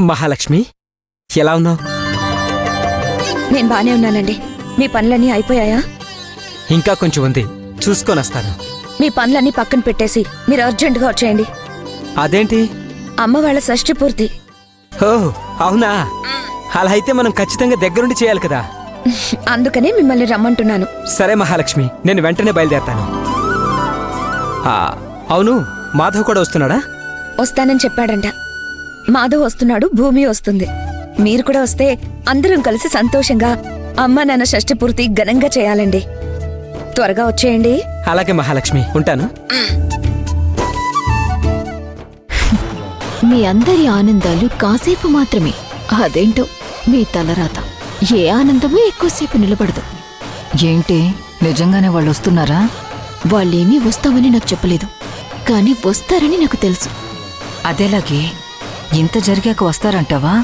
మహాలక్ష్మి, ఎలా ఉన్నావు? నేను బానే ఉన్నానండి. మీ పనులన్నీ అయిపోయాయా? ఇంకా కొంచెం ఉంది, చూసుకొని వస్తాను. మీ పనులన్నీ పక్కన పెట్టేసి మీరు అర్జెంటుగా వచ్చేయండి. అదేంటి? అమ్మ వాళ్ళ షష్ఠి పూర్తి. ఓ అవునా? అలా అయితే మనం ఖచ్చితంగా దగ్గరుండి చేయాలి కదా. అందుకనే మిమ్మల్ని రమ్మంటున్నాను. సరే మహాలక్ష్మి, నేను వెంటనే బయలుదేరతాను. అవును, మాధవ్ కూడా వస్తున్నాడా? వస్తానని చెప్పాడంట. మాధవ్ వస్తున్నాడు, భూమి వస్తుంది. మీరు కూడా వస్తే అందరం కలిసి సంతోషంగా అమ్మా నాన్న షష్ఠి పూర్తి ఘనంగా చేయాలండి. త్వరగా వచ్చేయండి. అలాగే మహాలక్ష్మి, ఉంటాను. మీ అందరి ఆనందాలు కాసేపు మాత్రమే. అదేంటో మీ తలరాత. ఏ ఆనందమూ ఎక్కువసేపు నిలబడదు. ఏంటి, నిజంగానే వాళ్ళు వస్తున్నారా? వాళ్ళేమీ వస్తామని నాకు చెప్పలేదు, కానీ వస్తారని నాకు తెలుసు. అదేలాగే ఇంత జరిగాక వస్తారంటావా?